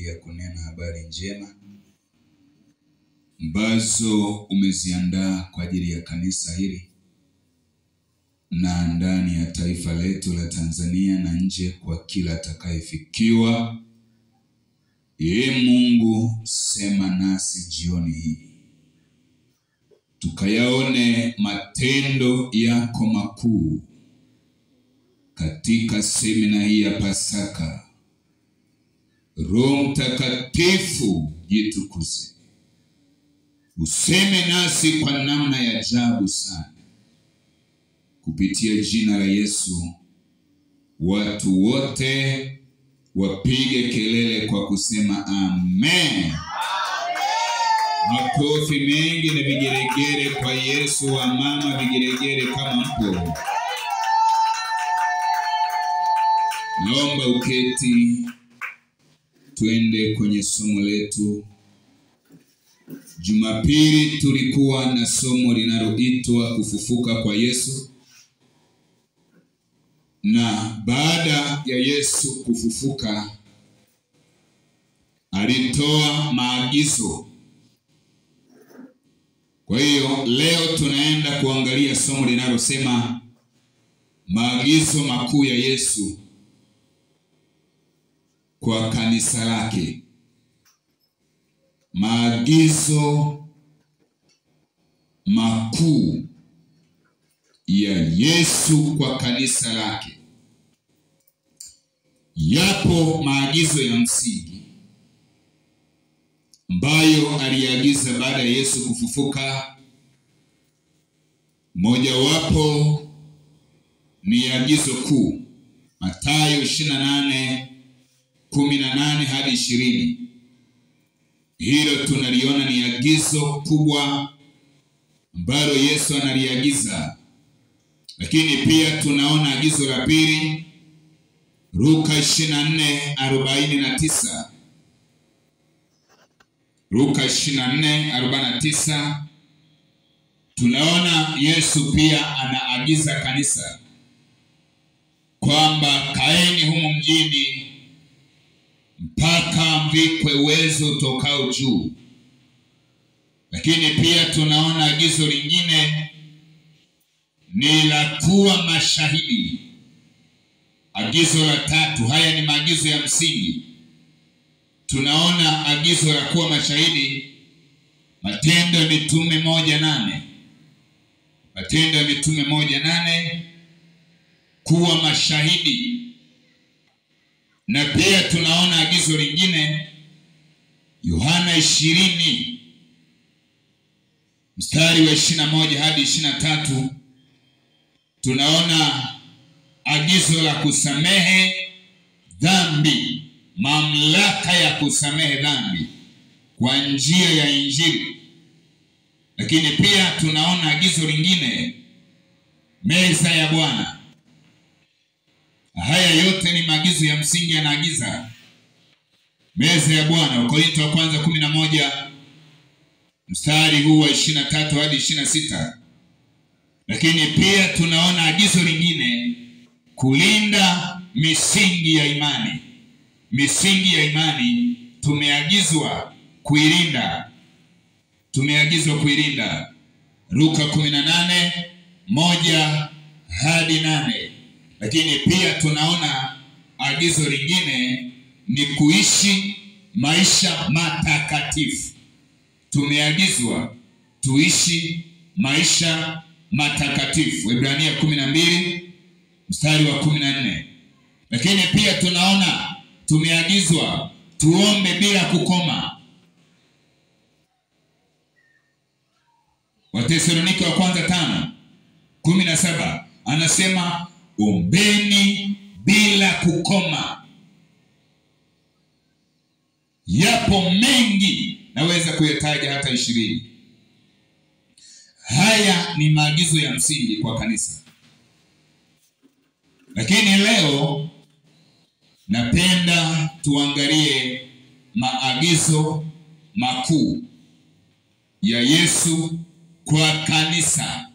ajili ya kunena habari njema ambazo umeziandaa kwa ajili ya kanisa hili na ndani ya taifa letu la Tanzania na nje kwa kila atakayefikiwa. Mungu, sema nasi jioni hii, tukayaone matendo yako makuu katika semina hii ya Pasaka. Roho Mtakatifu jitukuze, useme nasi kwa namna ya ajabu sana, kupitia jina la Yesu. Watu wote wapige kelele kwa kusema amen. Makofi mengi na vigeregere kwa Yesu. Wa mama vigeregere kama mpo. Naomba uketi, twende kwenye somo letu. Jumapili tulikuwa na somo linaloitwa kufufuka kwa Yesu. Na baada ya Yesu kufufuka, alitoa maagizo. Kwa hiyo leo tunaenda kuangalia somo linalosema maagizo makuu ya Yesu kwa kanisa lake. Maagizo makuu ya Yesu kwa kanisa lake. Yapo maagizo ya msingi ambayo aliagiza baada ya Yesu kufufuka. Moja wapo ni agizo kuu, Mathayo 28:18 hadi 20. Hilo tunaliona ni agizo kubwa ambalo Yesu analiagiza. Lakini pia tunaona agizo la pili, Luka 24:49. Luka 24:49. Tunaona Yesu pia anaagiza kanisa kwamba kaeni humu mjini mpaka mvikwe uwezo utokao juu. Lakini pia tunaona agizo lingine ni la kuwa mashahidi. Agizo la tatu. Haya ni maagizo ya msingi. Tunaona agizo la kuwa mashahidi, Matendo ya Mitume 1:8. Matendo ya Mitume 1:8, kuwa mashahidi. Na pia tunaona agizo lingine, Yohana 20 mstari wa 21 hadi 23. Tunaona agizo la kusamehe dhambi, mamlaka ya kusamehe dhambi kwa njia ya Injili. Lakini pia tunaona agizo lingine, meza ya Bwana. Haya yote ni maagizo ya msingi yanaagiza meza ya Bwana. Wakorintho wa kwanza 11 mstari huu wa 23 hadi 26. Lakini pia tunaona agizo lingine, kulinda misingi ya imani. Misingi ya imani tumeagizwa kuilinda. Tumeagizwa kuilinda. Luka 18:1 hadi 8. Lakini pia tunaona agizo lingine ni kuishi maisha matakatifu. Tumeagizwa tuishi maisha matakatifu. Waebrania 12 mstari wa 14. Lakini pia tunaona tumeagizwa tuombe bila kukoma. Wathesalonike wa kwanza 5:17 anasema ombeni bila kukoma. Yapo mengi, naweza kuyataja hata 20. Haya ni maagizo ya msingi kwa kanisa. Lakini leo napenda tuangalie maagizo makuu ya Yesu kwa kanisa.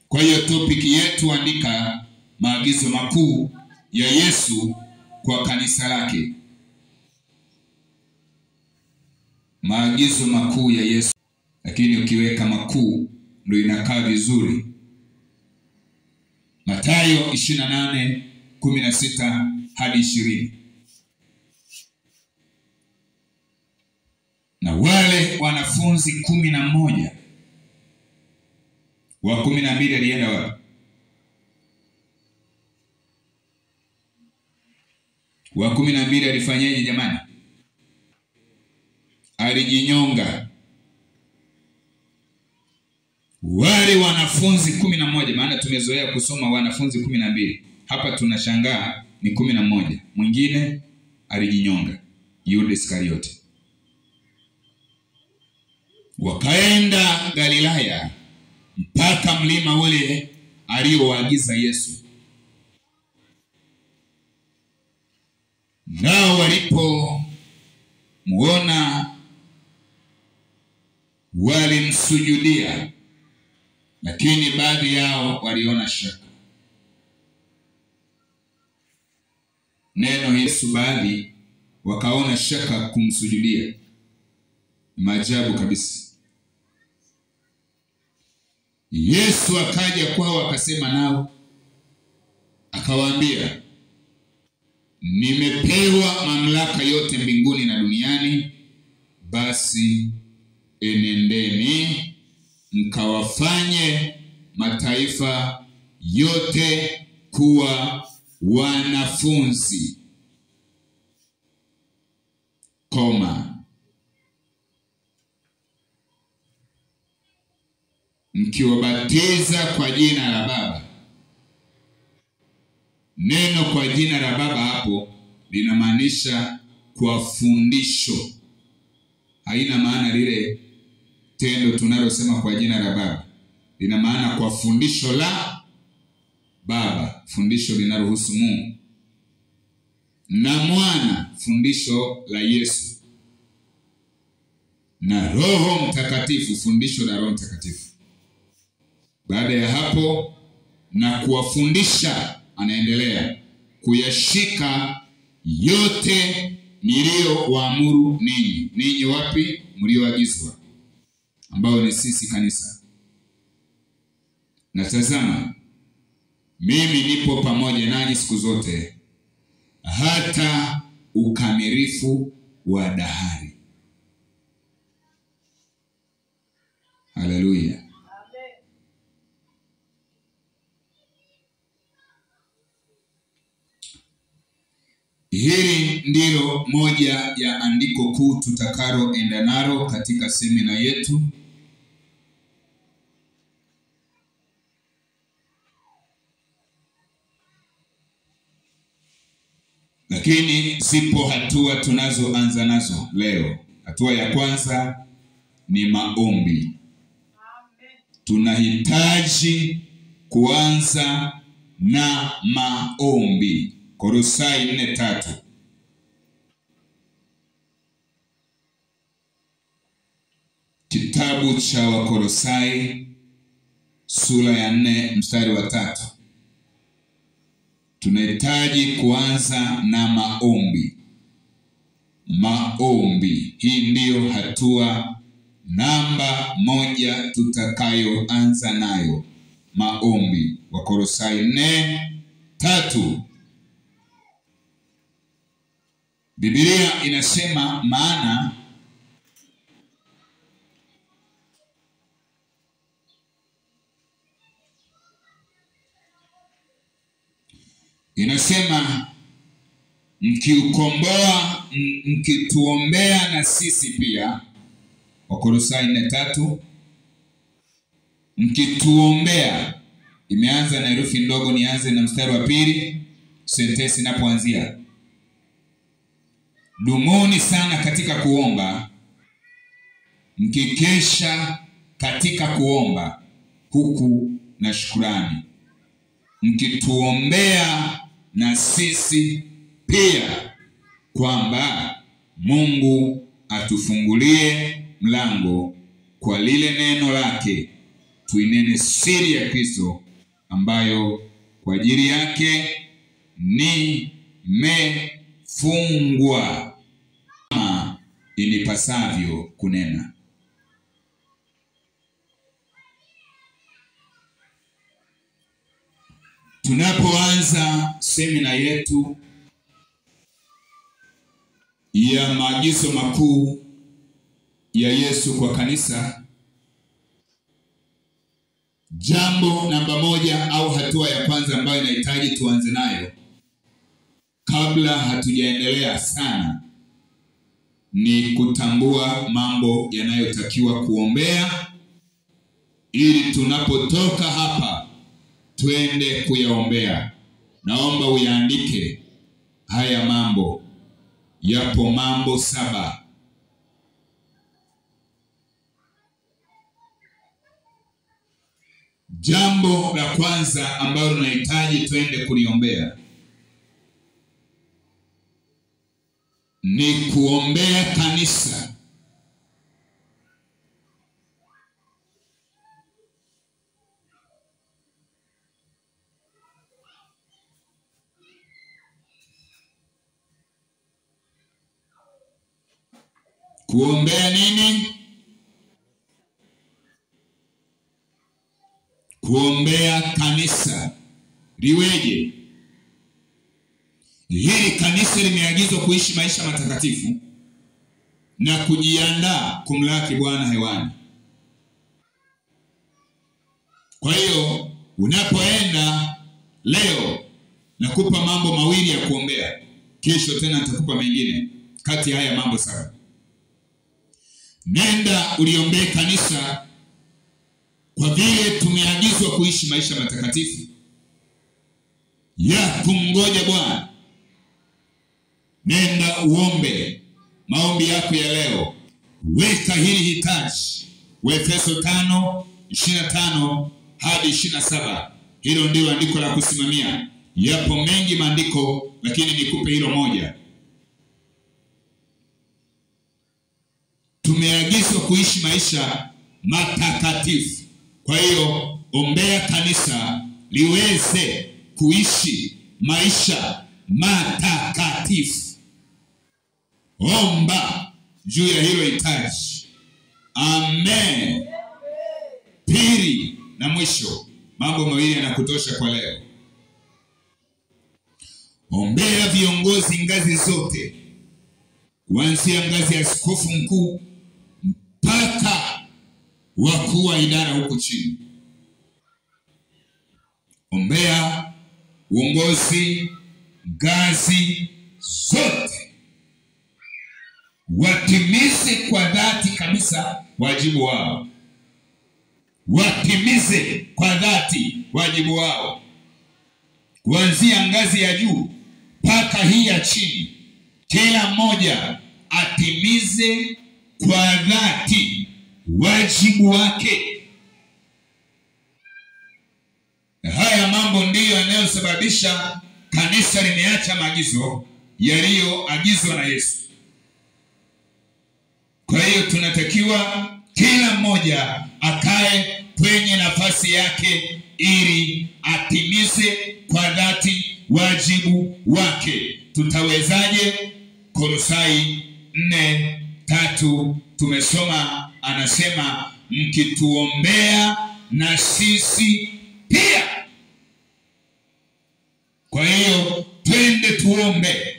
Kwa hiyo topiki yetu andika maagizo makuu ya Yesu kwa kanisa lake. maagizo makuu ya Yesu, lakini ukiweka makuu ndio inakaa vizuri. Mathayo 28:16 hadi 20. Na wale wanafunzi 11, wa 12 alienda wapi? Wa 12 alifanyaje jamani? Alijinyonga. Wale wanafunzi 11, maana tumezoea kusoma wanafunzi 12. Hapa tunashangaa ni 11. Mwingine alijinyonga, Yuda Iskariote. Wakaenda Galilaya mpaka mlima ule alioagiza Yesu. Nao walipomuona walimsujudia, lakini baadhi yao waliona shaka. Neno Yesu, baadhi wakaona shaka kumsujudia. Maajabu kabisa. Yesu akaja kwao akasema nao, akawaambia, nimepewa mamlaka yote mbinguni na duniani. Basi enendeni mkawafanye mataifa yote kuwa wanafunzi. Mkiwabatiza kwa jina la Baba. Neno kwa jina la Baba hapo linamaanisha kwa fundisho. Haina maana lile tendo tunalosema kwa jina la Baba. Lina maana kwa fundisho la Baba, fundisho linalohusu Mungu. Na Mwana, fundisho la Yesu. Na Roho Mtakatifu, fundisho la Roho Mtakatifu. Baada ya hapo, na kuwafundisha, anaendelea, kuyashika yote niliyowaamuru ninyi. Ninyi wapi? Mlioagizwa, ambao ni sisi kanisa. Na tazama, mimi nipo pamoja nanyi siku zote, hata ukamilifu wa dahari. Haleluya. Hili ndilo moja ya andiko kuu tutakaloenda nalo katika semina yetu. Lakini zipo hatua tunazoanza nazo leo. Hatua ya kwanza ni maombi. Tunahitaji kuanza na maombi. Kolosai 4:3. Kitabu cha Wakolosai sura ya 4 mstari wa 3. Tunahitaji kuanza na maombi. Maombi. Hii ndiyo hatua namba 1 tutakayoanza nayo. Maombi. Wakolosai 4:3. Biblia inasema, maana inasema, mkiukomboa, mkituombea na sisi pia. Wakolosai 4:3. Mkituombea, imeanza na herufi ndogo. Nianze na mstari wa 2, sentensi inapoanzia. Dumuni sana katika kuomba, mkikesha katika kuomba huku na shukrani, mkituombea na sisi pia, kwamba Mungu atufungulie mlango kwa lile neno lake, tuinene siri ya Kristo, ambayo kwa ajili yake nimefungwa inipasavyo kunena. Tunapoanza semina yetu ya maagizo makuu ya Yesu kwa kanisa, jambo namba moja au hatua ya kwanza ambayo inahitaji tuanze nayo kabla hatujaendelea sana ni kutambua mambo yanayotakiwa kuombea, ili tunapotoka hapa twende kuyaombea. Naomba uyaandike haya mambo. Yapo mambo 7. Jambo la kwanza ambalo tunahitaji twende kuliombea ni kuombea kanisa. Kuombea nini? Kuombea kanisa. Liweje? Hili kanisa limeagizwa kuishi maisha matakatifu na kujiandaa kumlaki Bwana hewani. Kwa hiyo unapoenda leo, nakupa mambo mawili ya kuombea. Kesho tena nitakupa mengine kati ya haya mambo 7. Nenda uliombee kanisa, kwa vile tumeagizwa kuishi maisha matakatifu ya kumngoja Bwana. Nenda uombe maombi yako ya leo. Weka hili hitaji. Waefeso 5:25 hadi 27. Hilo ndilo andiko la kusimamia. Yapo mengi maandiko, lakini nikupe hilo moja. Tumeagizwa kuishi maisha matakatifu. Kwa hiyo ombea kanisa liweze kuishi maisha matakatifu. Omba juu ya hilo hitaji. Amen. Pili na mwisho, mambo mawili yanakutosha kwa leo. Ombea viongozi ngazi zote, kuanzia ngazi ya askofu mkuu mpaka wakuu wa idara huko chini. Ombea uongozi ngazi zote, watimize kwa dhati kabisa wajibu wao. Watimize kwa dhati wajibu wao, kuanzia ngazi ya juu mpaka hii ya chini. Kila mmoja atimize kwa dhati wajibu wake. Haya mambo ndiyo yanayosababisha kanisa limeacha maagizo yaliyoagizwa na Yesu. Kwa hiyo tunatakiwa kila mmoja akae kwenye nafasi yake ili atimize kwa dhati wajibu wake. Tutawezaje? Kolosai 4:3 tumesoma, anasema mkituombea na sisi pia. Kwa hiyo twende tuombe.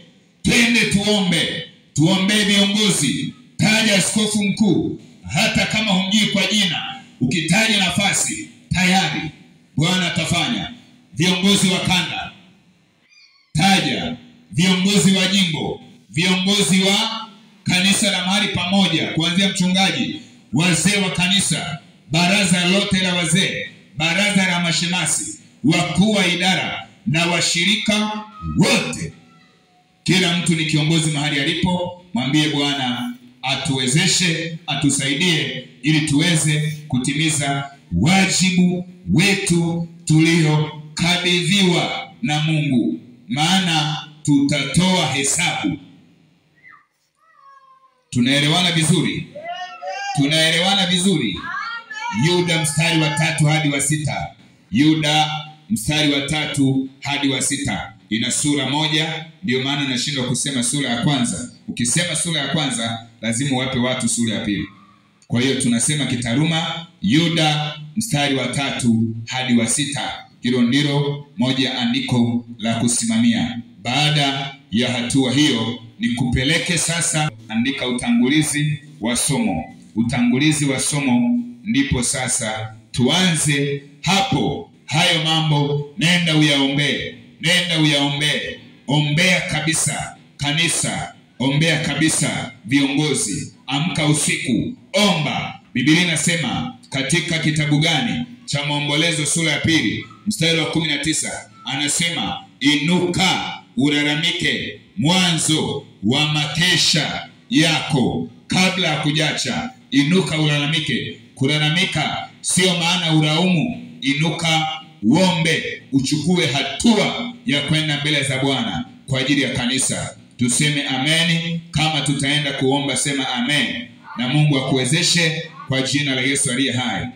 Tuombee viongozi. Taja askofu mkuu, hata kama humjui kwa jina, ukitaja nafasi tayari Bwana atafanya. Viongozi wa kanda, taja. Viongozi wa jimbo, viongozi wa kanisa la mahali pamoja, kuanzia mchungaji, wazee wa kanisa, baraza lote la wazee, baraza la mashemasi, wakuu wa idara na washirika wote. Kila mtu ni kiongozi mahali alipo. Mwambie Bwana atuwezeshe, atusaidie ili tuweze kutimiza wajibu wetu tuliokabidhiwa na Mungu, maana tutatoa hesabu. Tunaelewana vizuri? Tunaelewana vizuri? Yuda mstari wa 3 hadi wa 6. Yuda mstari wa 3 hadi wa 6. ina sura moja, ndio maana nashindwa kusema sura ya kwanza. Ukisema sura ya kwanza lazima wape watu sura ya pili. Kwa hiyo tunasema kitaruma Yuda mstari wa 3 hadi wa 6. Hilo ndilo moja andiko la kusimamia. Baada ya hatua hiyo ni kupeleke sasa, andika utangulizi wa somo. Utangulizi wa somo ndipo sasa tuanze hapo. Hayo mambo nenda uyaombee. Nenda uyaombee. Ombea kabisa kanisa. Ombea kabisa viongozi. Amka usiku. Omba. Biblia inasema katika kitabu gani? Cha Maombolezo sura ya 2 mstari wa 19. Anasema inuka ulalamike mwanzo wa makesha yako kabla ya kujacha. Inuka ulalamike. Kulalamika sio maana ulaumu. Inuka uombe, uchukue hatua ya kwenda mbele za Bwana kwa ajili ya kanisa. Tuseme amen. Kama tutaenda kuomba sema amen, na Mungu akuwezeshe kwa jina la Yesu aliye hai.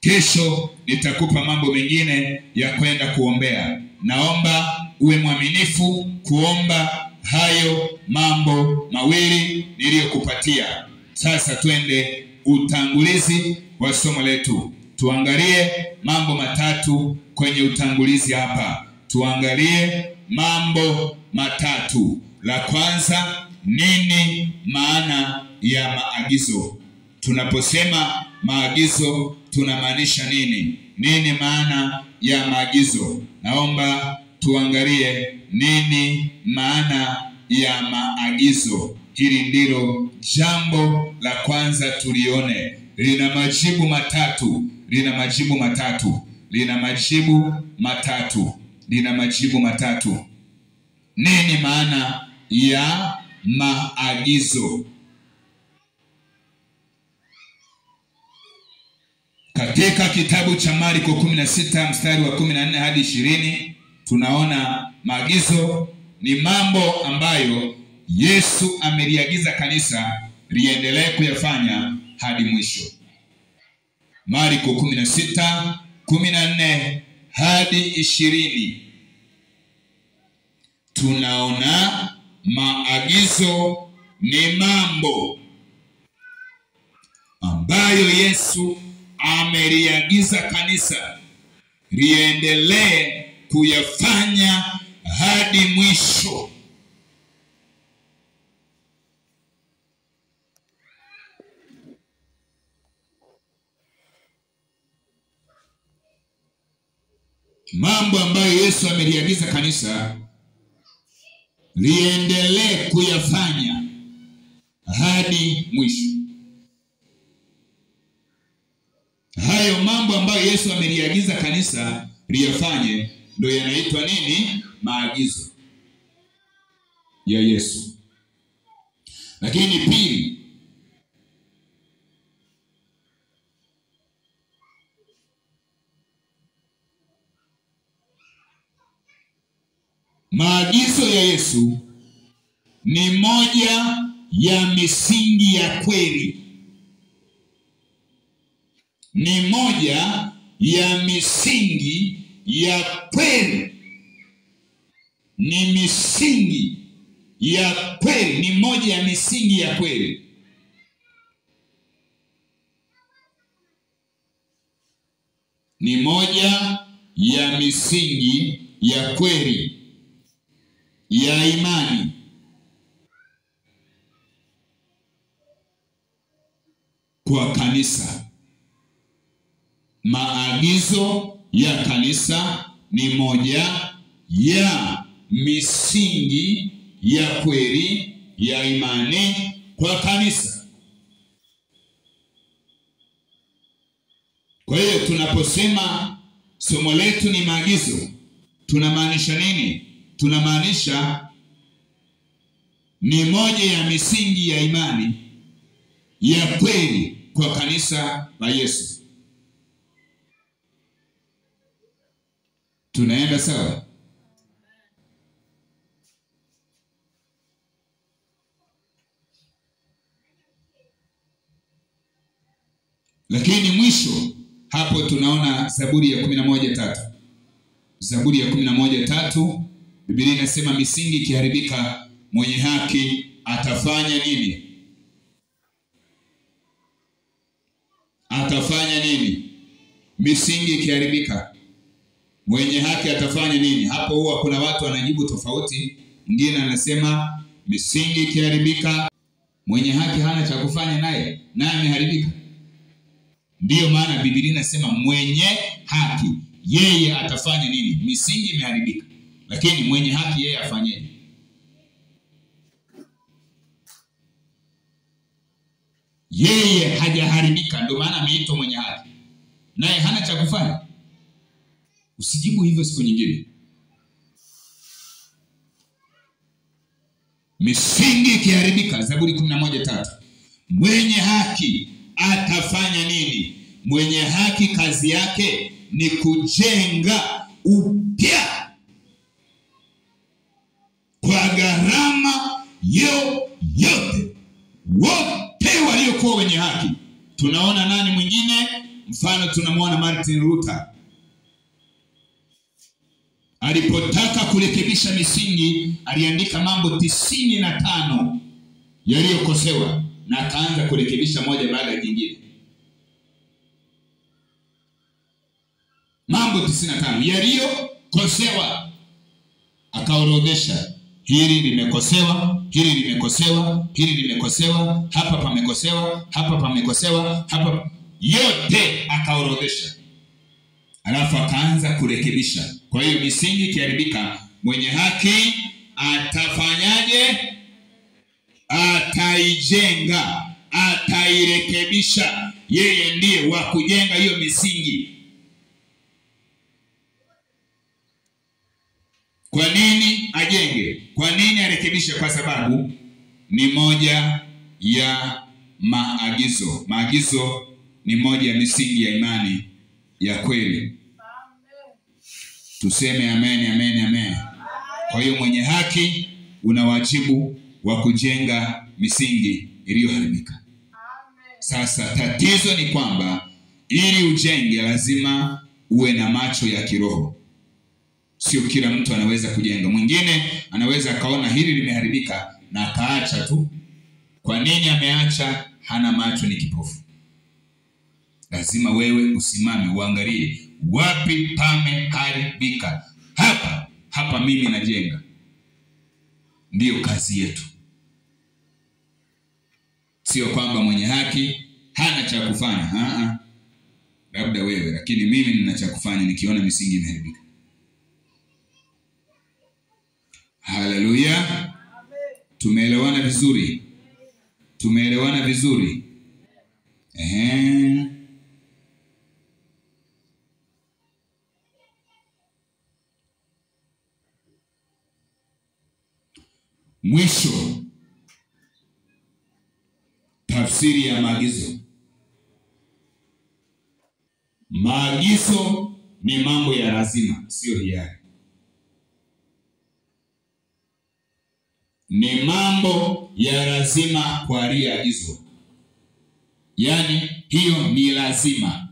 Kesho nitakupa mambo mengine ya kwenda kuombea. Naomba uwe mwaminifu kuomba hayo mambo mawili niliyokupatia. Sasa twende utangulizi wa somo letu. Tuangalie mambo matatu kwenye utangulizi hapa. Tuangalie mambo matatu. La kwanza, nini maana ya maagizo? Tunaposema maagizo tunamaanisha nini? Nini maana ya maagizo? Naomba tuangalie nini maana ya maagizo. Hili ndilo jambo la kwanza tulione. Lina majibu matatu. Lina majibu matatu. Lina majibu matatu. Lina majibu matatu. Nini maana ya maagizo? Katika kitabu cha Marko 16 mstari wa 14 hadi 20 tunaona maagizo ni mambo ambayo Yesu ameliagiza kanisa liendelee kuyafanya hadi mwisho. Marko 16:14 hadi 20. Tunaona maagizo ni mambo ambayo Yesu ameliagiza kanisa liendelee kuyafanya hadi mwisho. Mambo ambayo Yesu ameliagiza kanisa liendelee kuyafanya hadi mwisho. Hayo mambo ambayo Yesu ameliagiza kanisa liyafanye ndio yanaitwa nini? Maagizo ya Yesu. Lakini pili, maagizo ya Yesu ni moja ya misingi ya kweli. Ni moja ya misingi ya kweli. Ni misingi ya kweli. Ni moja ya misingi ya kweli. Ni moja ya misingi ya kweli ya imani. Kwa kanisa. Maagizo ya kanisa ni moja ya misingi ya kweli ya imani kwa kanisa. Kwa hiyo tunaposema somo letu ni maagizo, tunamaanisha nini? Tunamaanisha ni moja ya misingi ya imani ya kweli kwa kanisa la Yesu. Tunaenda sawa? Lakini mwisho hapo tunaona Zaburi ya 11:3. Zaburi ya 11:3 Biblia inasema misingi ikiharibika mwenye haki atafanya nini? Atafanya nini? Misingi ikiharibika mwenye haki atafanya nini? Hapo huwa kuna watu wanajibu tofauti. Mwingine anasema misingi ikiharibika mwenye haki hana cha kufanya, naye ameharibika. Ndiyo maana Biblia inasema mwenye haki yeye atafanya nini? Misingi imeharibika, lakini mwenye haki yeye afanyeje? Yeye hajaharibika, ndio maana ameitwa mwenye haki, naye hana cha kufanya. Usijibu hivyo siku nyingine. Misingi ikiharibika, Zaburi 11:3 mwenye haki atafanya nini? Mwenye haki kazi yake ni kujenga upya kwa gharama yoyote. Wote waliokuwa wenye haki. Tunaona nani mwingine? Mfano tunamwona Martin Luther. Alipotaka kurekebisha misingi, aliandika mambo 95 yaliyokosewa na akaanza kurekebisha moja baada ya jingine. Mambo 95 yaliyokosewa akaorodhesha, hili limekosewa, hili limekosewa, hili limekosewa, hapa pamekosewa, hapa pamekosewa, hapa, yote akaorodhesha. Alafu akaanza kurekebisha. Kwa hiyo misingi ikiharibika mwenye haki atafanyaje? Ataijenga, atairekebisha. Yeye ndiye wa kujenga hiyo misingi. Kwa nini ajenge? Kwa nini arekebishe? Kwa sababu ni moja ya maagizo. Maagizo ni moja ya misingi ya imani ya kweli. Tuseme amen, amen, amen. Kwa hiyo mwenye haki una wajibu wa kujenga misingi iliyoharibika. Sasa tatizo ni kwamba ili ujenge lazima uwe na macho ya kiroho. Sio kila mtu anaweza kujenga. Mwingine anaweza akaona hili limeharibika na akaacha tu. Kwa nini ameacha? Hana macho, ni kipofu. Lazima wewe usimame uangalie wapi pameharibika. Hapa mimi najenga. Ndiyo kazi yetu. Sio kwamba mwenye haki hana cha kufanya. Labda wewe, lakini mimi nina cha kufanya nikiona misingi imeharibika. Haleluya. Tumeelewana vizuri? Tumeelewana vizuri? Mwisho, tafsiri ya maagizo. Maagizo ni mambo ya lazima, sio hiari. Ni mambo ya lazima kwa aliyeagizwa. Yaani hiyo ni lazima.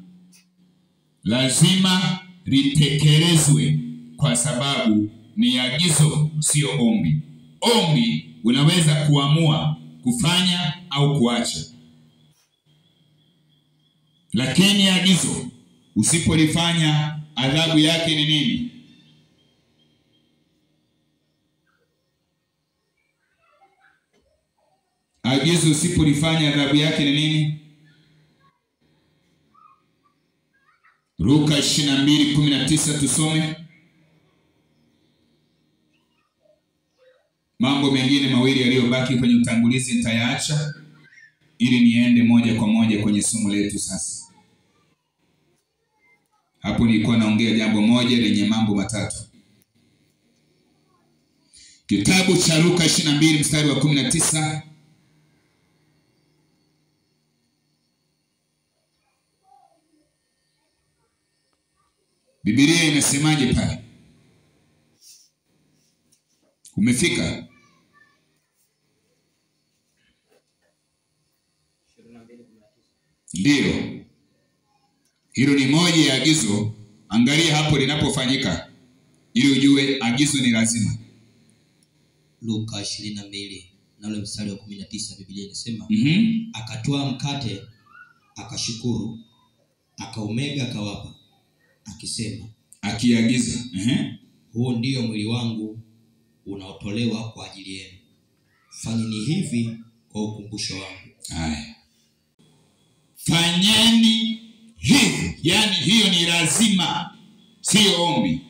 Lazima litekelezwe kwa sababu ni agizo, sio ombi. Ombi unaweza kuamua kufanya au kuacha. Lakini agizo usipolifanya adhabu yake ni nini? Agizo usipolifanya adhabu yake ni nini? Luka 22:19 tusome. Mambo mengine mawili yaliyobaki kwenye utangulizi nitayaacha ili niende moja kwa moja kwenye somo letu sasa. Hapo nilikuwa naongea jambo moja lenye mambo matatu. Kitabu cha Luka 22:19. Biblia inasemaje pale? Umefika? Ndiyo. Hilo ni moja ya agizo. Angalia hapo linapofanyika. ili ujue agizo ni lazima. Luka 22 na ule mstari wa 19 Biblia inasema akatoa mkate, akashukuru, akaumega, akawapa, akisema, akiagiza, huu ndio mwili wangu unaotolewa kwa ajili yenu. Fanyeni hivi kwa ukumbusho wangu. Haya. Fanyeni hivi, yani hiyo ni lazima, sio ombi.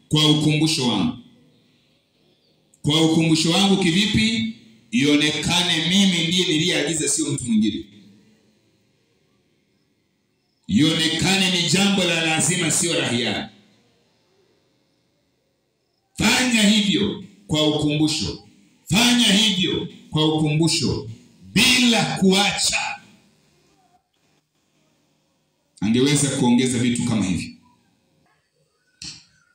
Kwa ukumbusho wangu. Kwa ukumbusho wangu kivipi? Ionekane mimi ndiye niliyeagiza, sio mtu mwingine. Ionekane ni jambo la lazima, sio la hiari. Fanya hivyo kwa ukumbusho. Fanya hivyo kwa ukumbusho, bila kuacha. Angeweza kuongeza vitu kama hivi.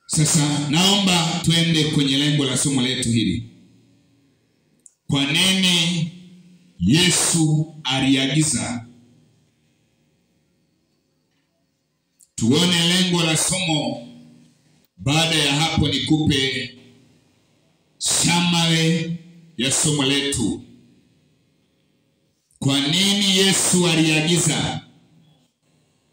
Sasa naomba tuende kwenye lengo la somo letu hili. Kwa nini Yesu aliagiza? Tuone lengo la somo. Baada ya hapo nikupe summary ya somo letu. Kwa nini Yesu aliagiza?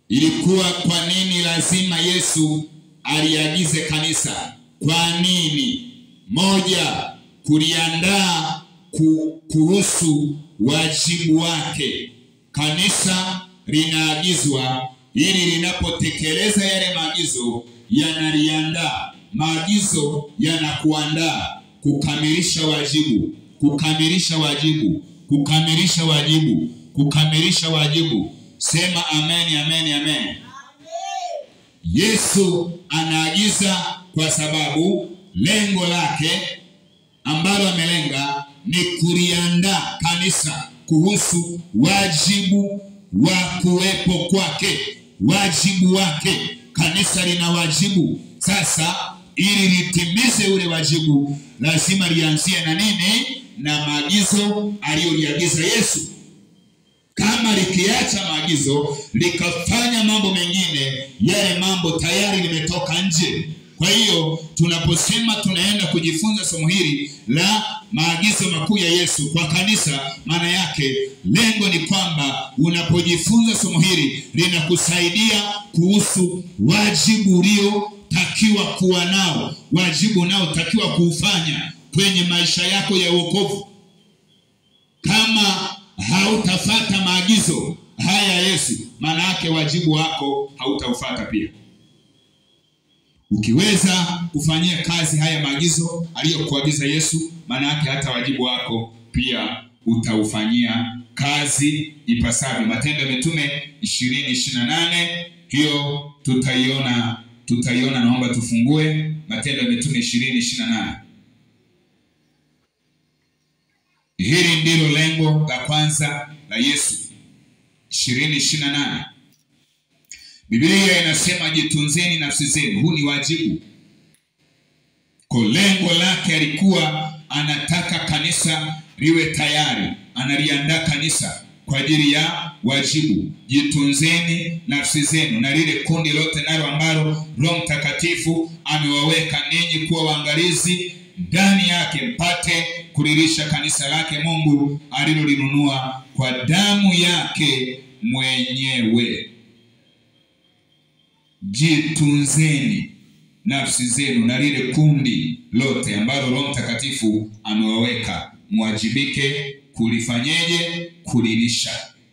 Ilikuwa kwa nini lazima Yesu aliagize kanisa? Kwa nini? Moja, kuliandaa kuhusu wajibu wake. Kanisa linaagizwa ili linapotekeleza yale maagizo yanaliandaa. Maagizo yanakuandaa kukamilisha wajibu, kukamilisha wajibu, kukamilisha wajibu, kukamilisha wajibu. Sema amen, amen, amen. Yesu anaagiza kwa sababu lengo lake ambalo amelenga ni kuliandaa kanisa kuhusu wajibu wa kuwepo kwake. Wajibu wake. Kanisa lina wajibu. Sasa ili litimize ule wajibu lazima lianzie na nini? Na maagizo aliyoliagiza Yesu. Kama likiacha maagizo likafanya mambo mengine, yale mambo tayari limetoka nje. Kwa hiyo tunaposema tunaenda kujifunza somo hili la maagizo makuu ya Yesu kwa kanisa, maana yake lengo ni kwamba unapojifunza somo hili linakusaidia kuhusu wajibu uliotakiwa kuwa nao, wajibu unaotakiwa kuufanya kwenye maisha yako ya wokovu. Kama hautafuata maagizo haya Yesu, maana yake wajibu wako hautaufuata pia. Ukiweza kufanyia kazi haya maagizo aliyokuagiza Yesu, maana yake hata wajibu wako pia utaufanyia kazi ipasavyo. Matendo ya Mitume 20:28, hiyo tutaiona. Naomba tufungue Matendo ya Mitume 20:28. Hili ndilo lengo la kwanza la Yesu. 20:28. Biblia inasema jitunzeni nafsi zenu. Huu ni wajibu. Kwa lengo lake alikuwa anataka kanisa liwe tayari, analiandaa kanisa kwa ajili ya wajibu. Jitunzeni nafsi zenu, na lile kundi lote nalo ambalo Roho Mtakatifu amewaweka ninyi kuwa waangalizi ndani yake, mpate kulilisha kanisa lake Mungu alilolinunua kwa damu yake mwenyewe. Jitunzeni nafsi zenu na lile kundi lote ambalo Roho Mtakatifu amewaweka, mwajibike kulifanyeje? Kulilisha.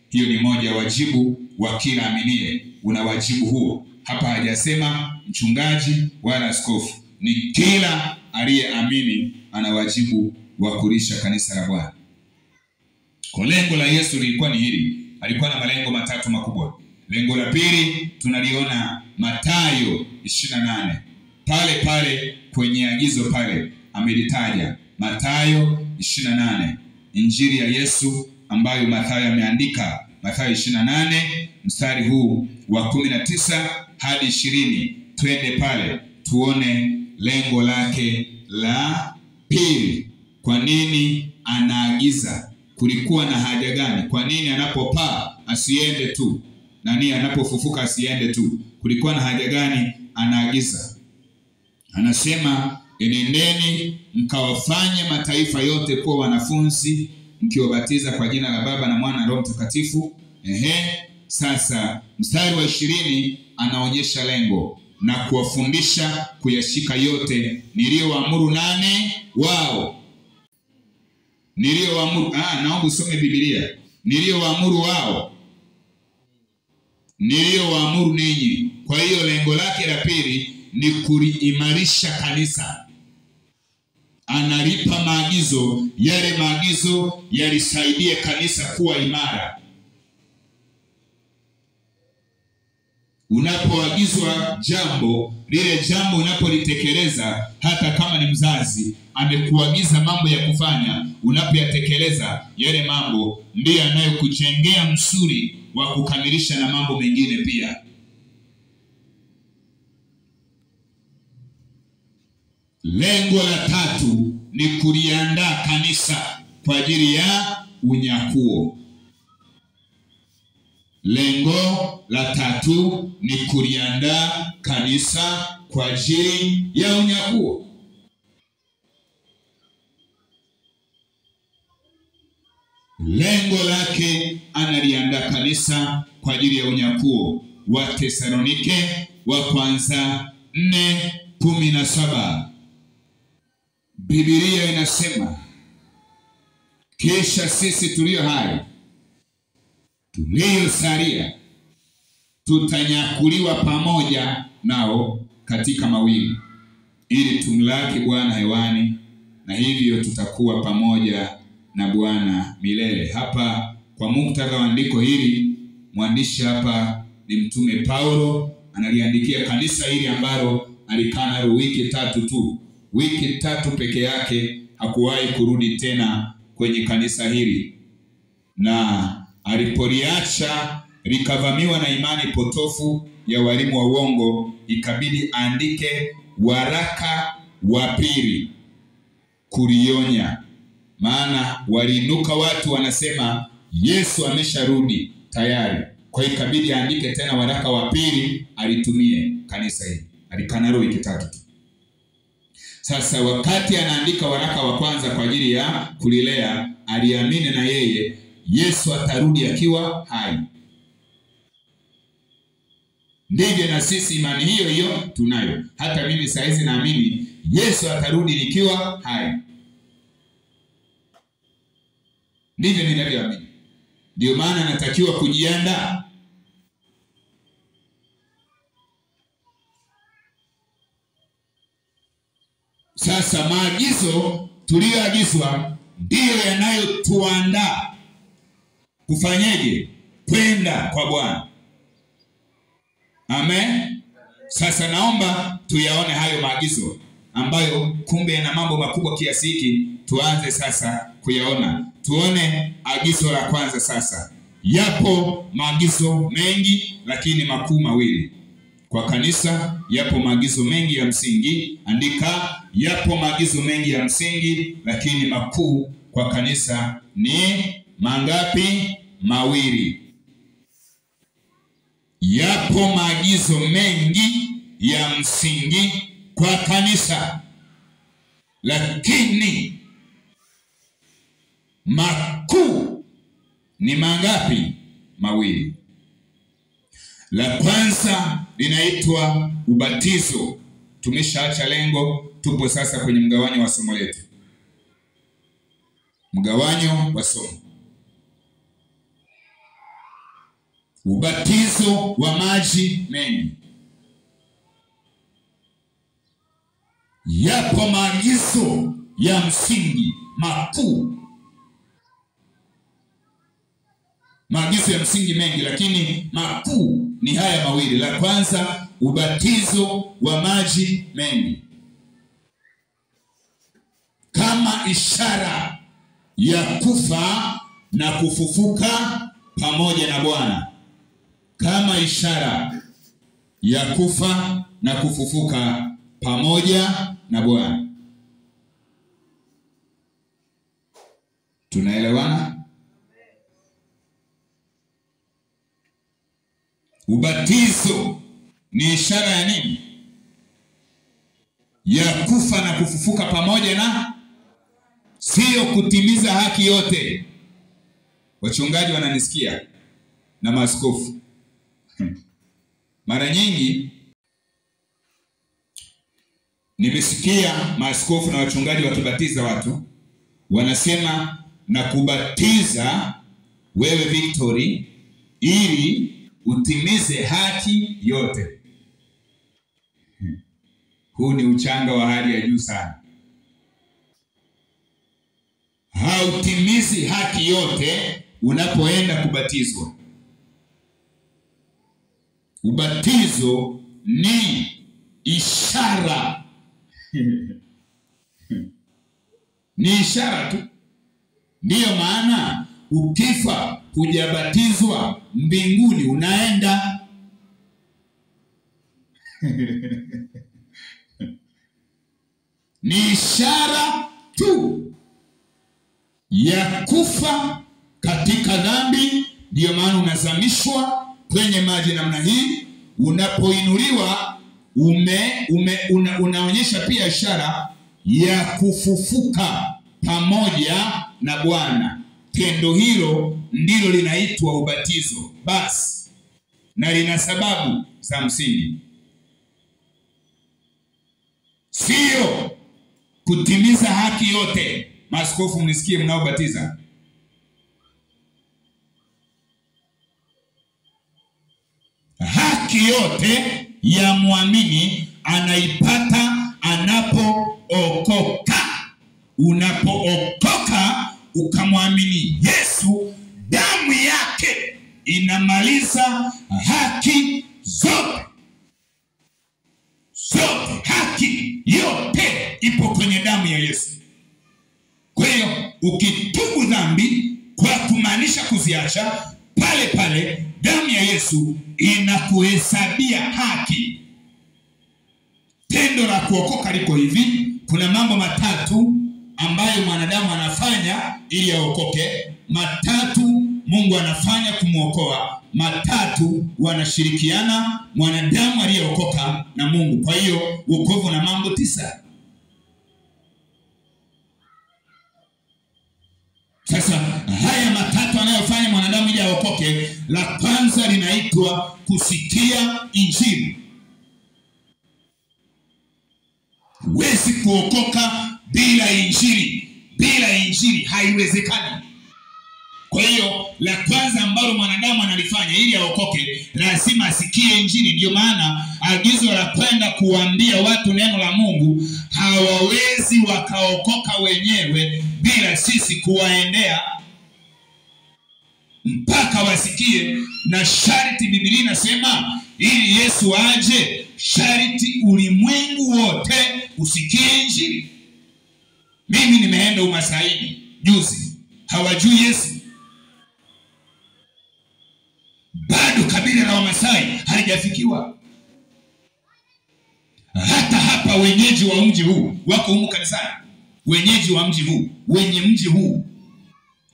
Hiyo ni moja wajibu wa kila aminie. Una wajibu huo. Hapa hajasema mchungaji wala askofu, ni kila aliyeamini ana wajibu wa kulisha kanisa la Bwana. Kwa lengo la Yesu lilikuwa ni hili. Alikuwa na malengo matatu makubwa. Lengo la pili tunaliona Mathayo 28. Pale kwenye agizo pale amelitaja Mathayo 28. Injili ya Yesu ambayo Mathayo ameandika, Mathayo 28 mstari huu wa 19 hadi 20. Twende pale tuone lengo lake la pili. Kwa nini anaagiza? Kulikuwa na haja gani? Kwa nini anapopaa asiende tu? Nani anapofufuka asiende tu? Kulikuwa na haja gani anaagiza? Anasema, enendeni mkawafanye mataifa yote kuwa wanafunzi, mkiwabatiza kwa jina la Baba na Mwana na Roho Mtakatifu. Sasa mstari wa 20 anaonyesha lengo, na kuwafundisha kuyashika yote niliyowaamuru nane wao. Niliyowaamuru, naomba usome Biblia. Niliyowaamuru wao, niliyowaamuru ninyi. Kwa hiyo lengo lake la pili ni kuliimarisha kanisa. Analipa maagizo, yale maagizo yalisaidie kanisa kuwa imara. Unapoagizwa jambo, lile jambo unapolitekeleza, hata kama ni mzazi amekuagiza mambo ya kufanya, unapoyatekeleza yale mambo, ndiyo yanayokujengea msuri wa kukamilisha na mambo mengine pia. Lengo la tatu ni kuliandaa kanisa kwa ajili ya unyakuo. Lengo la tatu ni kuliandaa kanisa kwa ajili ya unyakuo. Lengo lake, analiandaa kanisa kwa ajili ya unyakuo. Wathesalonike wa kwanza 4:17. Biblia inasema, kisha sisi tulio hai tuliosalia tutanyakuliwa pamoja nao katika mawingu, ili tumlaki Bwana hewani, na hivyo tutakuwa pamoja na Bwana milele. Hapa kwa muktadha wa andiko hili, mwandishi hapa ni Mtume Paulo, analiandikia kanisa hili ambalo alikaa nalo wiki 3 tu. Wiki 3 peke yake, hakuwahi kurudi tena kwenye kanisa hili. Na alipoliacha likavamiwa na imani potofu ya walimu wa uongo, ikabidi andike waraka wa pili kulionya. Maana waliinuka watu wanasema Yesu amesharudi tayari. Kwa hiyo ikabidi andike tena waraka wa pili alitumie kanisa hili. Alikaa nalo wiki 3 tu. Sasa wakati anaandika waraka wa kwanza kwa ajili ya kulilea, aliamini na yeye Yesu atarudi akiwa hai. Ndivyo na sisi imani hiyo hiyo tunayo. Hata mimi saizi naamini Yesu atarudi nikiwa hai. Ndivyo ninavyoamini. Ndio maana natakiwa kujiandaa. Sasa maagizo tuliyoagizwa ndiyo yanayotuandaa kufanyeje? Kwenda kwa Bwana. Amen. Sasa naomba tuyaone hayo maagizo ambayo kumbe yana mambo makubwa kiasi hiki. Tuanze sasa kuyaona. Tuone agizo la kwanza sasa. Yapo maagizo mengi lakini makuu mawili. Kwa kanisa yapo maagizo mengi ya msingi. Andika, yapo maagizo mengi ya msingi lakini makuu kwa kanisa ni mangapi? Mawili. Yapo maagizo mengi ya msingi kwa kanisa, lakini makuu ni mangapi? Mawili. La kwanza linaitwa ubatizo. Tumeshaacha lengo, tupo sasa kwenye mgawanyo wa somo letu. Mgawanyo wa somo. Ubatizo wa maji mengi. Yapo maagizo ya msingi makuu. Maagizo ya msingi mengi lakini makuu ni haya mawili. La kwanza, ubatizo wa maji mengi, kama ishara ya kufa na kufufuka pamoja na Bwana. Kama ishara ya kufa na kufufuka pamoja na Bwana. Tunaelewana? Ubatizo ni ishara ya nini? ya kufa na kufufuka pamoja na, sio kutimiza haki yote. Wachungaji wananisikia na maaskofu. Mara nyingi nimesikia maaskofu na wachungaji wakibatiza watu, wanasema na kubatiza wewe Victory ili utimize haki yote. Huu ni uchanga wa hali ya juu sana. Hautimizi haki yote unapoenda kubatizwa. Ubatizo ni ishara. Ni ishara tu. Ndiyo maana ukifa hujabatizwa, mbinguni unaenda. Ni ishara tu ya kufa katika dhambi. Ndiyo maana unazamishwa kwenye maji namna hii. Unapoinuliwa unaonyesha pia ishara ya kufufuka pamoja na Bwana. Tendo hilo ndilo linaitwa ubatizo. Basi, na lina sababu za msingi. Sio kutimiza haki yote. Maaskofu mnisikie mnaobatiza. Haki yote ya muamini anaipata anapookoka. Unapookoka ukamwamini Yesu, damu yake inamaliza haki zote. Zote, haki yote ipo kwenye damu ya Yesu. Kwa hiyo ukitubu dhambi kwa kumaanisha kuziacha, pale pale damu ya Yesu inakuhesabia haki. Tendo la kuokoka liko hivi. Kuna mambo matatu ambayo mwanadamu anafanya ili aokoke. Matatu Mungu anafanya kumuokoa. Matatu wanashirikiana mwanadamu aliyeokoka na Mungu. Kwa hiyo wokovu na mambo 9. Sasa haya matatu anayofanya mwanadamu ili aokoke, la kwanza linaitwa kusikia Injili. Huwezi kuokoka bila Injili. Bila Injili haiwezekani. Kwa hiyo la kwanza ambalo mwanadamu analifanya ili aokoke, lazima asikie Injili. Ndio maana agizo la kwenda kuambia watu neno la Mungu, hawawezi wakaokoka wenyewe bila sisi kuwaendea, mpaka wasikie. Na sharti Biblia inasema ili Yesu aje, sharti ulimwengu wote usikie Injili. Mimi nimeenda Umasaini juzi, hawajui Yesu. Bado kabila la Wamasai halijafikiwa. Hata hapa wenyeji wa mji huu wako humu kanisani. Wenyeji wa mji huu, wenye mji huu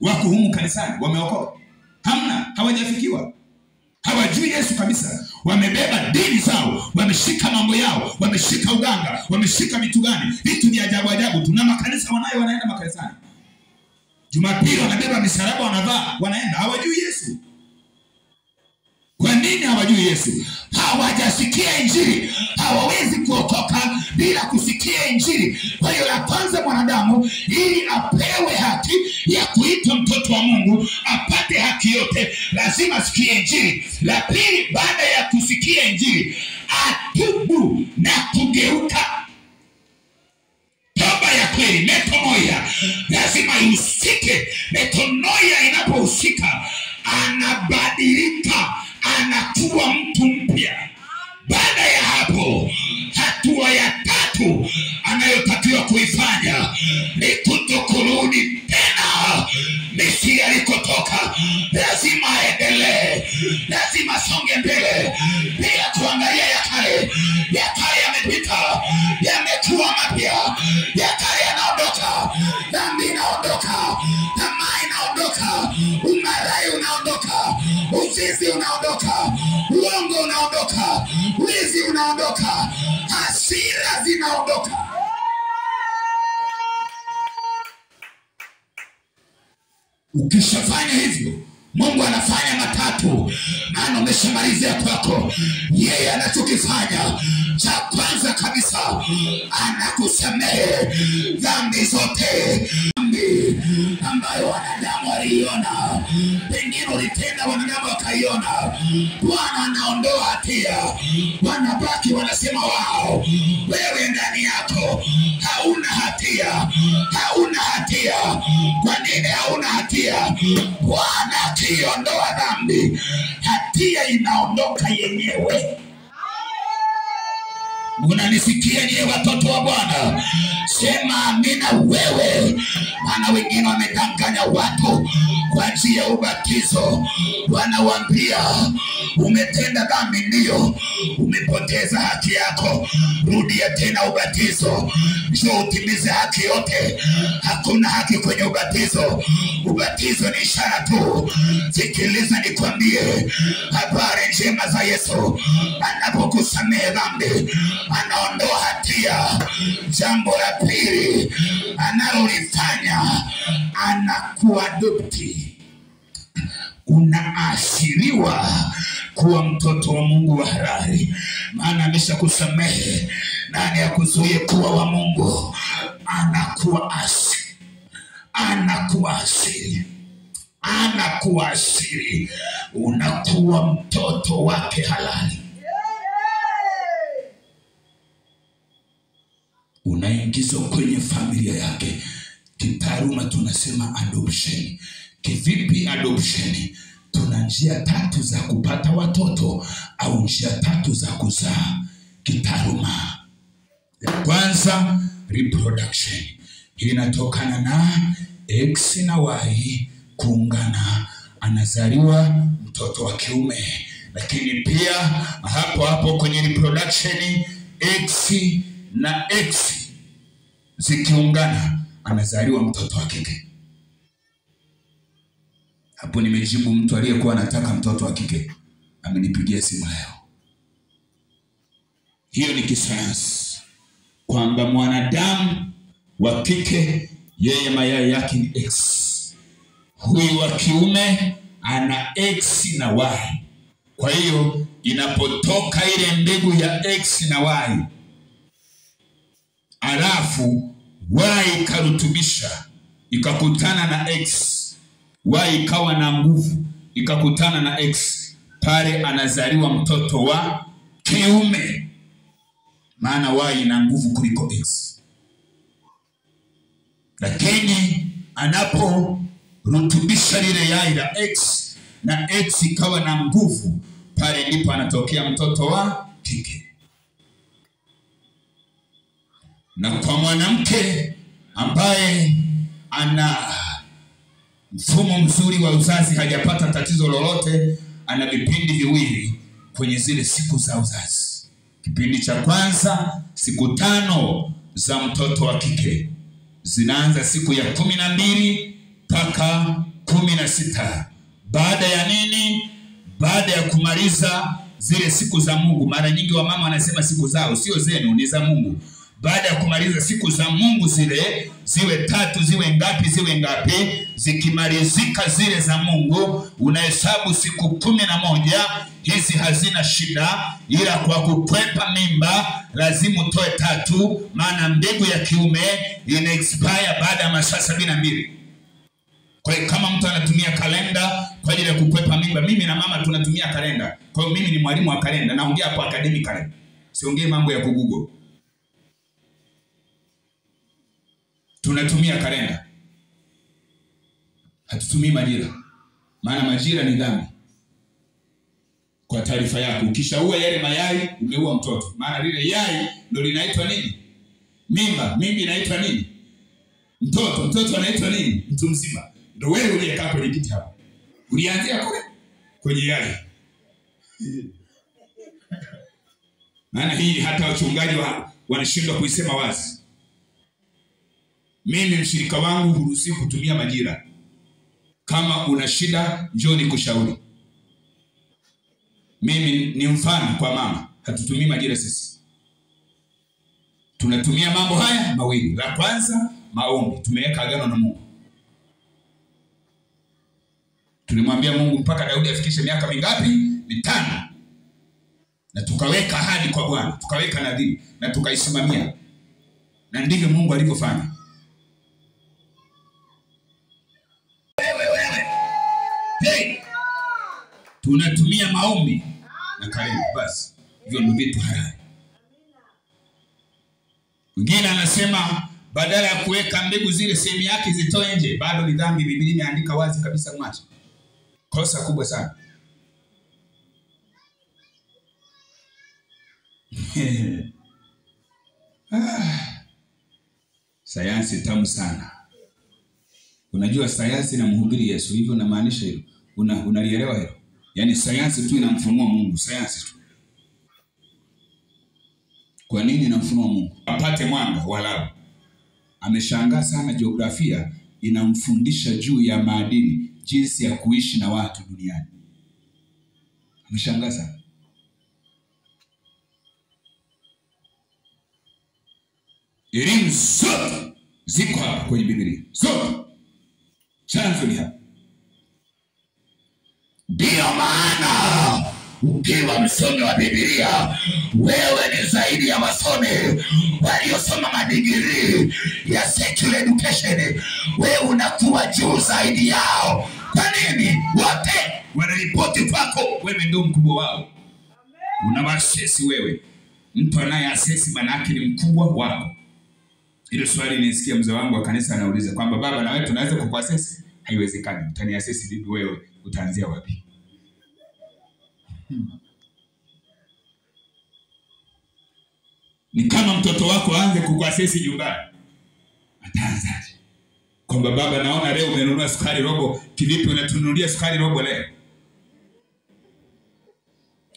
wako humu kanisani, wameokoka. Hamna, hawajafikiwa. Hawajui Yesu kabisa. Wamebeba dini zao, wameshika mambo yao, wameshika uganga, wameshika vitu gani, vitu vya ajabu ajabu. Tuna makanisa wanaenda makanisani. Jumapili wanabeba misalaba wanavaa, wanaenda. Hawajui Yesu. Kwa nini hawajui Yesu? Hawajasikia Injili. Hawawezi kuokoka bila kusikia Injili. Kwa hiyo la kwanza mwanadamu ili apewe haki ya kuitwa mtoto wa Mungu, apate haki yote, lazima asikie Injili. La pili, baada ya kusikia Injili, atubu na kugeuka. Toba ya kweli, metanoia, lazima ihusike. Metanoia inapohusika, anabadilika, anakuwa mtu mpya. Baada ya hapo, hatua ya tatu anayotakiwa kuifanya ni kutokurudi tena Mesia alikotoka. Lazima aendelee, lazima songe mbele bila kuangalia ya kale. Ya kale yamepita, yamekuwa mapya. Ya kale yanaondoka, dhambi inaondoka, tamaa inaondoka, umarai unaondoka, uzinzi unaondoka, uongo unaondoka, wizi unaondoka, hasira zina inaondoka. Ukishafanya hivyo, Mungu anafanya matatu, maana umeshamalizia kwako. Yeye anachokifanya cha kwanza kabisa, anakusamehe dhambi zote, dhambi ambayo wanadamu waliiona, pengine ulitenda wanadamu wakaiona. Bwana anaondoa hatia, wanabaki wanasema wao, wewe ndani yako hauna hatia, hauna hatia. Kwa nini hauna hatia? Bwana akiondoa dhambi, hatia inaondoka yenyewe. Unanisikia nyie watoto wa Bwana? Sema amina wewe. Maana wengine wamedanganya watu kwa njia ya ubatizo. Wanawaambia umetenda dhambi, ndio umepoteza haki yako, rudia tena ubatizo, njoo utimize haki yote. Hakuna haki kwenye ubatizo. Ubatizo ni ishara tu. Sikiliza nikwambie habari njema za Yesu. Anapokusamehe dhambi, anaondoa hatia. Jambo la pili analolifanya, anakuadopti. Unaashiriwa kuwa mtoto wa Mungu wa halali, maana ameshakusamehe. Nani akuzuie kuwa wa Mungu? Anakuashiri, unakuwa mtoto wake halali. Unaingizwa kwenye familia yake. Kitaaluma tunasema adoption. Kivipi adoption? Tuna njia tatu za kupata watoto au njia tatu za kuzaa kitaaluma. Ya kwanza, reproduction. Hii inatokana na X na Y kuungana, anazaliwa mtoto wa kiume. Lakini pia hapo kwenye reproduction, X na X zikiungana, anazaliwa mtoto wa kike. Hapo nimejibu mtu aliyekuwa anataka mtoto wa kike, amenipigia simu leo. Hiyo ni kisayansi, kwamba mwanadamu wa kike yeye mayai yake ni X. Huyu wa kiume ana X na Y. Kwa hiyo inapotoka ile mbegu ya X na Y, alafu Y ikarutubisha, ikakutana na X, Y ikawa na nguvu, ikakutana na X, pale anazaliwa mtoto wa kiume, maana Y ina nguvu kuliko X. Lakini anaporutubisha lile yai la X na X ikawa na nguvu, pale ndipo anatokea mtoto wa kike. Na kwa mwanamke ambaye ana mfumo mzuri wa uzazi, hajapata tatizo lolote, ana vipindi viwili kwenye zile siku za uzazi. Kipindi cha kwanza, siku 5 za mtoto wa kike, zinaanza siku ya 12 mpaka 16. Baada ya nini? Baada ya kumaliza zile siku za Mungu. Mara nyingi wa mama wanasema siku zao, sio zenu, ni za Mungu. Baada ya kumaliza siku za Mungu zile, ziwe 3, ziwe ngapi, zikimalizika zile za Mungu, unahesabu siku 11. Hizi hazina shida, ila kwa kukwepa mimba lazima utoe 3, maana mbegu ya kiume ina expire baada ya masaa 72. Kwa hiyo kama mtu anatumia kalenda kwa ajili ya kukwepa mimba, mimi na mama tunatumia kalenda. Kwa hiyo mimi ni mwalimu wa kalenda, naongea hapo academically, siongei mambo ya kugugo. Tunatumia kalenda, hatutumii majira, maana majira ni dhambi. Kwa taarifa yako, ukishaua yale mayai umeua mtoto, maana lile yai ndio linaitwa nini? Mimba. Mimba inaitwa nini? Mtoto. Mtoto anaitwa nini? Mtu mzima. Ndio wewe uliyekaa kwenye kiti hapo, ulianzia kule kwenye yai. Maana hii hata wachungaji wanashindwa kuisema wazi. Mimi mshirika wangu huruhusi kutumia majira. Kama una shida njoo nikushauri. Mimi ni mfano kwa mama, hatutumii majira sisi. Tunatumia mambo haya mawili. La kwanza, maombi. Tumeweka agano na Mungu. Tulimwambia Mungu mpaka Daudi afikishe miaka mingapi? 5. Na tukaweka ahadi kwa Bwana, tukaweka nadhiri na tukaisimamia. Na ndivyo Mungu alivyofanya. Hey! Tunatumia maombi na karibu basi. Hivyo ndio vitu halali. Mwingine anasema badala ya kuweka mbegu zile sehemu yake zitoe nje, bado ni dhambi. Biblia imeandika wazi kabisa mwache. Kosa kubwa sana. Sayansi tamu sana. Unajua sayansi na mhubiri Yesu, hivyo namaanisha hilo. Unalielewa hilo? Yaani sayansi tu inamfunua Mungu, sayansi tu. Kwa nini inamfunua Mungu? Apate mwanga walau. Ameshangaa sana jiografia inamfundisha juu ya maadili, jinsi ya kuishi na watu duniani. Ameshangaa sana. Elimu zote ziko hapa kwenye Biblia. Zote. Chanzo ni hapa. Ndio maana ukiwa msomi wa Biblia, wewe ni zaidi ya wasomi waliosoma madigiri ya secular education. Wewe unakuwa juu zaidi yao. Kwa nini? Wote wanaripoti kwako, wewe ndio mkubwa wao. Unawasesi wewe. Mtu anayeasesi manake ni mkubwa wako. Hilo swali nisikia mzee wangu wa kanisa anauliza kwamba baba na wewe tunaweza kukuasesi? Haiwezekani. Utaniasesi vipi wewe? Utaanzia wapi? Ni kama mtoto wako aanze kukuasesi nyumbani. Ataanzaje? Kwamba baba naona leo umenunua sukari robo, kivipi unatununulia sukari robo leo?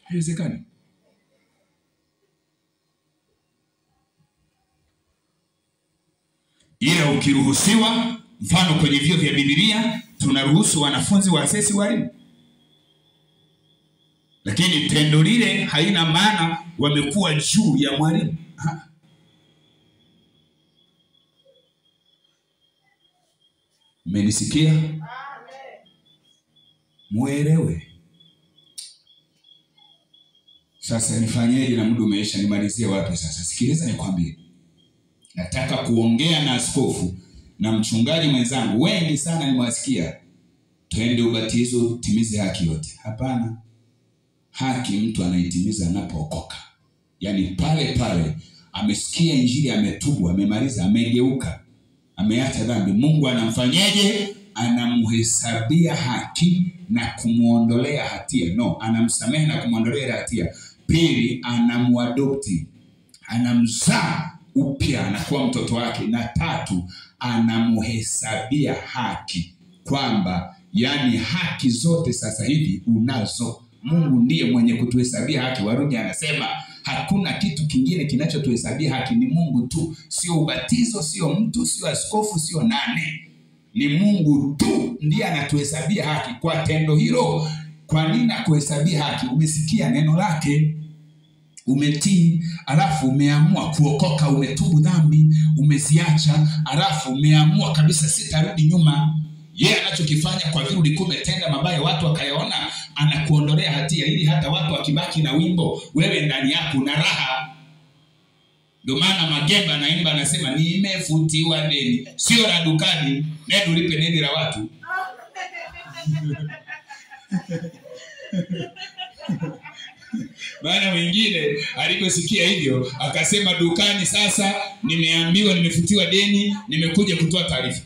Haiwezekani. Ila ukiruhusiwa, mfano kwenye vyuo vya Biblia tunaruhusu wanafunzi waasesi walimu. Lakini tendo lile haina maana wamekuwa juu ya mwalimu. Mmenisikia? Amen. Muelewe. Sasa nifanyeje na muda umeisha, nimalizie wapi sasa? Sikiliza nikwambie. Nataka kuongea na askofu na mchungaji mwenzangu. Wengi sana nimewasikia. Twende ubatizo, timize haki yote. Hapana. Haki mtu anaitimiza anapookoka. Yaani pale pale amesikia injili, ametubu, amemaliza, amegeuka, ameacha dhambi. Mungu anamfanyaje? Anamhesabia haki na kumuondolea hatia. No, anamsamehe na kumuondolea hatia. Pili, anamuadopti. Anamzaa upya, anakuwa mtoto wake. Na tatu, anamuhesabia haki. Kwamba yani haki zote sasa hivi unazo. Mungu ndiye mwenye kutuhesabia haki. Warumi anasema hakuna kitu kingine kinachotuhesabia haki, ni Mungu tu. Sio ubatizo, sio mtu, sio askofu, sio nane. Ni Mungu tu ndiye anatuhesabia haki kwa tendo hilo. Kwa nini akuhesabia haki? Umesikia neno lake, umetii, alafu umeamua kuokoka, umetubu dhambi, umeziacha, alafu umeamua kabisa sitarudi nyuma. Yeye anachokifanya kwa vile ulikuwa umetenda mabaya watu wakayaona, anakuondolea hatia ili hata watu wakibaki na wimbo, wewe ndani yako una raha. Ndio maana Magemba anaimba anasema nimefutiwa deni, sio la dukani, nenda ulipe deni la watu. Maana mwingine aliposikia hivyo akasema dukani, sasa nimeambiwa nimefutiwa deni, nimekuja kutoa taarifa.